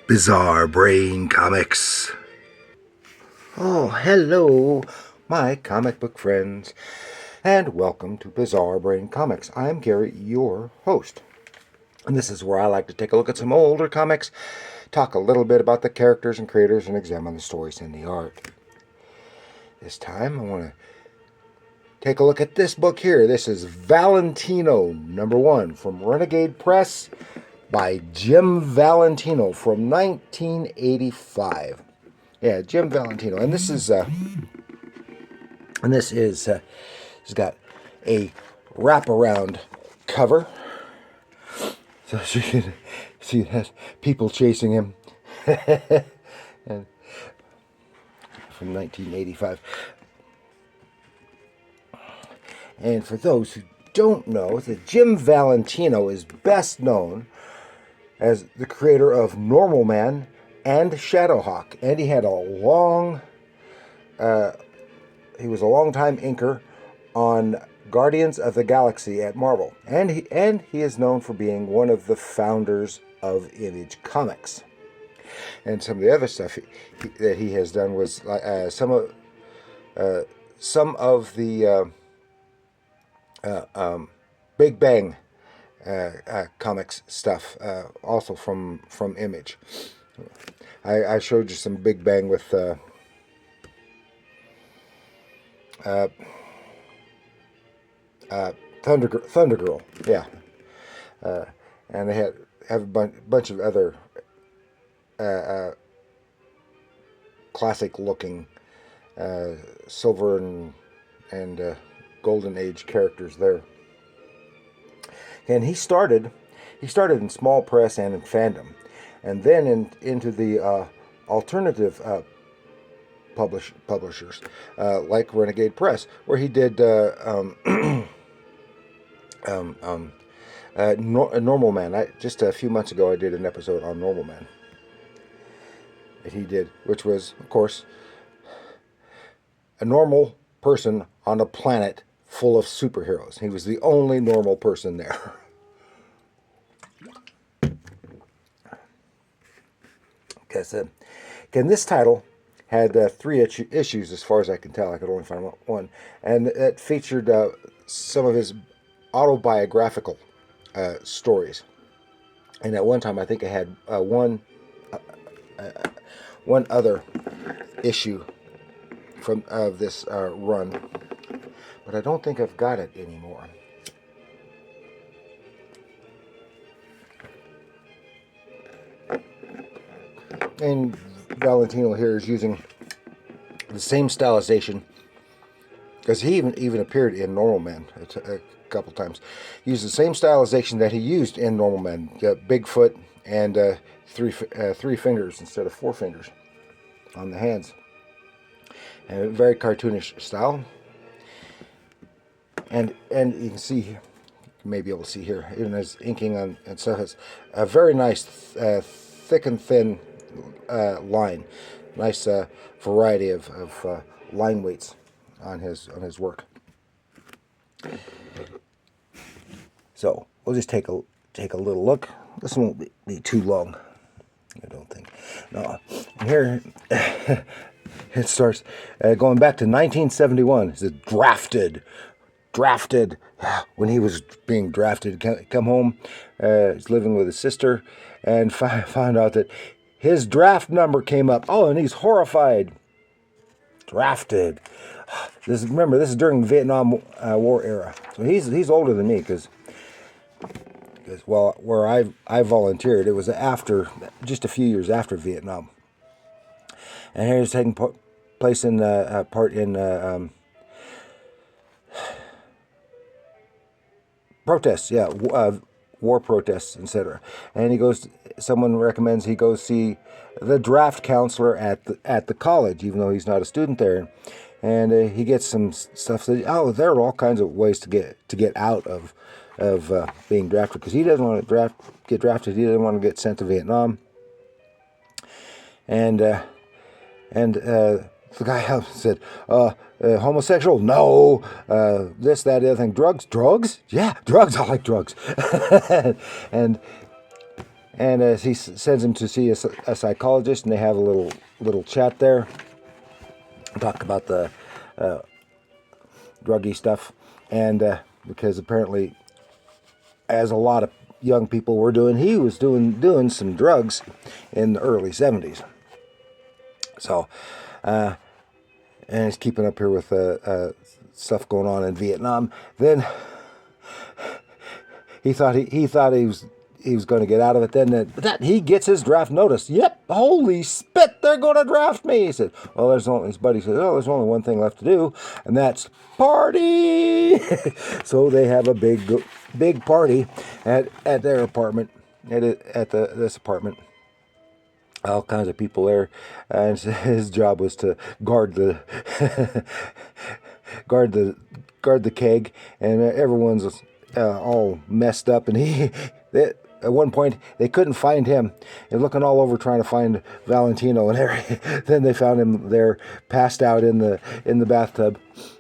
Bizarre Brain Comics. Oh, hello, my comic book friends, and welcome to Bizarre Brain Comics. I'm Gary, your host, and this is where I like to take a look at some older comics, talk a little bit about the characters and creators, and examine the stories and the art. This time, I want to take a look at this book here. This is Valentino, #1, from Renegade Press, by Jim Valentino from 1985. Yeah, Jim Valentino, and this is it's got a wraparound cover, so you can see it has people chasing him, and from 1985. And for those who don't know, that Jim Valentino is best known as the creator of Normal Man and Shadowhawk, and he had a he was a long-time inker on Guardians of the Galaxy at Marvel, and he is known for being one of the founders of Image Comics. And some of the other stuff that he has done was some of the Big Bang comics stuff, also from Image. I showed you some Big Bang with Thunder Girl, yeah, and they have a bunch of other classic looking silver and golden age characters there. And he started in small press and in fandom, and then into the alternative publishers like Renegade Press, where he did Normal Man. Just a few months ago, I did an episode on Normal Man that he did, which was, of course, a normal person on a planet full of superheroes. He was the only normal person there. Again, this title had 3 issues, as far as I can tell. I could only find one, and it featured some of his autobiographical stories. And at one time, I think it had one other issue of this run, but I don't think I've got it anymore. And Valentino here is using the same stylization, because he even appeared in Normal Man a couple times. He used the same stylization that he used in Normal Man, Bigfoot and three fingers instead of 4 fingers on the hands. And a very cartoonish style. And you can see, you may be able to see here, even as inking on, and so has a very nice thick and thin line. Nice variety of line weights on his work. So we'll just take a little look. This won't be too long, I don't think. No, here it starts going back to 1971. It's drafted when he was being drafted. Come home, he's living with his sister, and found out that his draft number came up. Oh, and he's horrified. Drafted. Remember, this is during the Vietnam War era, so he's older than me, because where I volunteered, it was just a few years after Vietnam, and here's taking place in part in protests, war protests, etc. And someone recommends he go see the draft counselor at the college, even though he's not a student there. And he gets some stuff that, there are all kinds of ways to get out of being drafted, because he doesn't want to get drafted. He doesn't want to get sent to Vietnam. And the guy said, homosexual? No. This, that, the other thing. Drugs? Yeah, drugs. I like drugs. and and he sends him to see a psychologist, and they have a little chat there, talk about the druggy stuff, and because apparently, as a lot of young people were doing, he was doing some drugs in the early 70s. So, and he's keeping up here with stuff going on in Vietnam. Then he thought he was going to get out of it. Then he gets his draft notice. Yep, holy spit, they're going to draft me. He said, well, his buddy said, oh, there's only one thing left to do, and that's party. So they have a big party at their apartment, at this apartment. All kinds of people there, and his job was to guard the guard the keg, and everyone's all messed up, and at one point they couldn't find him, and looking all over trying to find Valentino, and then they found him there, passed out in the bathtub.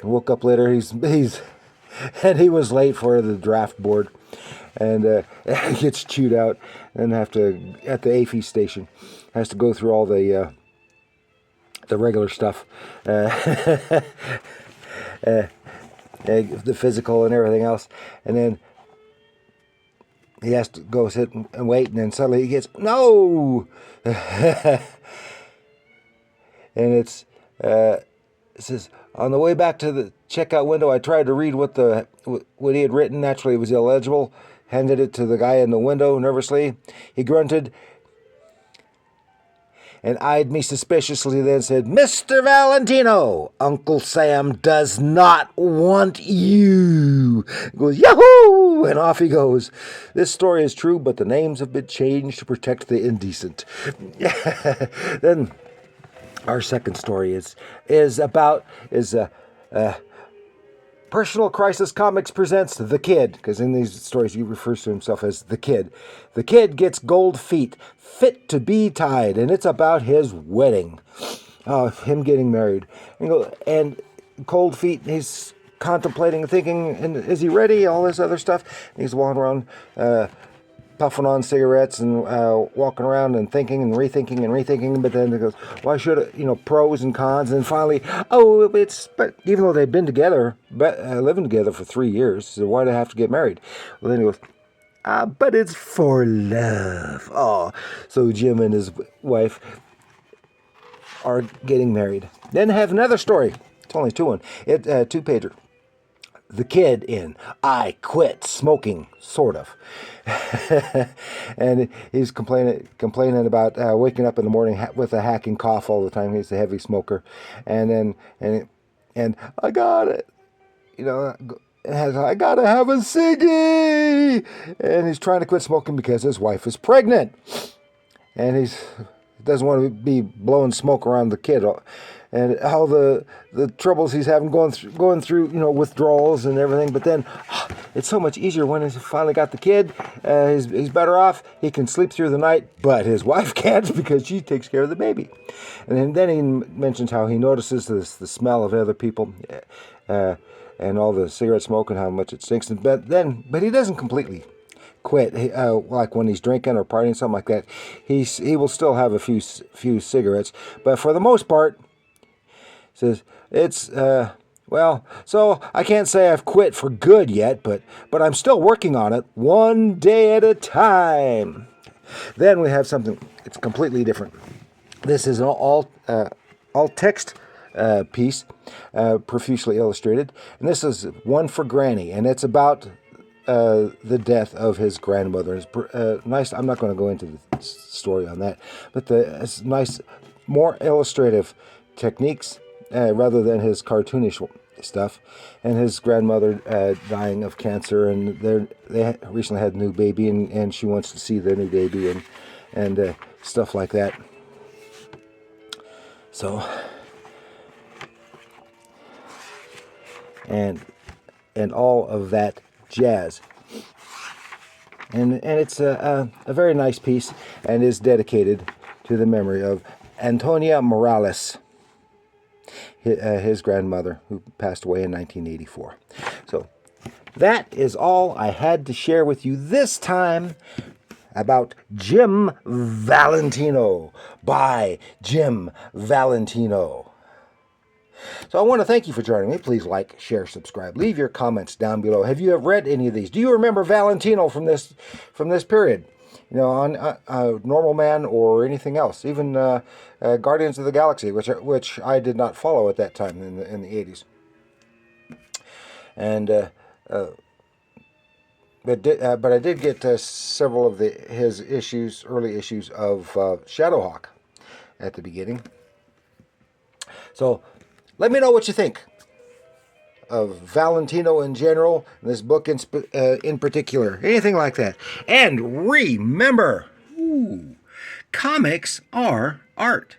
Woke up later, and he was late for the draft board, and gets chewed out, and at the AFI station has to go through all the regular stuff, the physical and everything else, and then he has to go sit and wait, and then suddenly he gets no, and it says, on the way back to the checkout window, I tried to read what he had written. Naturally, it was illegible. Handed it to the guy in the window nervously. He grunted and eyed me suspiciously, then said, Mr. Valentino, Uncle Sam does not want you. He goes, Yahoo! And off he goes. This story is true, but the names have been changed to protect the indecent. Then our second story is about Personal Crisis Comics presents The Kid, because in these stories he refers to himself as The Kid. The Kid gets gold feet, fit to be tied, and it's about his wedding. Him getting married. And cold feet, he's contemplating, thinking, and is he ready? All this other stuff. And he's walking around, puffing on cigarettes and walking around and thinking and rethinking, but then it goes, why should it, pros and cons, and finally, but even though they've been together, living together for 3 years, so why do they have to get married? Well, then he goes, but it's for love. So Jim and his wife are getting married. Then have another story. It's only two-pager. The Kid in I Quit Smoking, sort of. And he's complaining about waking up in the morning with a hacking cough all the time. He's a heavy smoker. And I got it. I gotta have a ciggy. And he's trying to quit smoking because his wife is pregnant. And he doesn't want to be blowing smoke around the kid. And all the troubles he's having going through, withdrawals and everything. But then it's so much easier when he's finally got the kid. He's better off. He can sleep through the night, but his wife can't because she takes care of the baby. And then he mentions how he notices the smell of other people and all the cigarette smoke and how much it stinks. But he doesn't completely quit. Like when he's drinking or partying, something like that, he will still have a few cigarettes. But for the most part, says it's so I can't say I've quit for good yet, but I'm still working on it, one day at a time. Then we have something, it's completely different. This is an all text piece, profusely illustrated, and this is one for Granny, and it's about the death of his grandmother. It's nice. I'm not going to go into the story on that, but it's nice, more illustrative techniques rather than his cartoonish stuff. And his grandmother dying of cancer, and they recently had a new baby, and she wants to see their new baby and stuff like that. So and all of that jazz. And it's a very nice piece, and is dedicated to the memory of Antonia Morales, his grandmother, who passed away in 1984. So that is all I had to share with you this time. about Jim Valentino by Jim Valentino. So I want to thank you for joining me. Please like, share, subscribe. Leave your comments down below. Have you read any of these? Do you remember Valentino from this period? You know, on Normal Man or anything else, even Guardians of the Galaxy, which I did not follow at that time in the 80s. And but I did get several of his early issues of Shadowhawk at the beginning. So let me know what you think of Valentino in general, and this book in particular, anything like that. And remember, comics are art.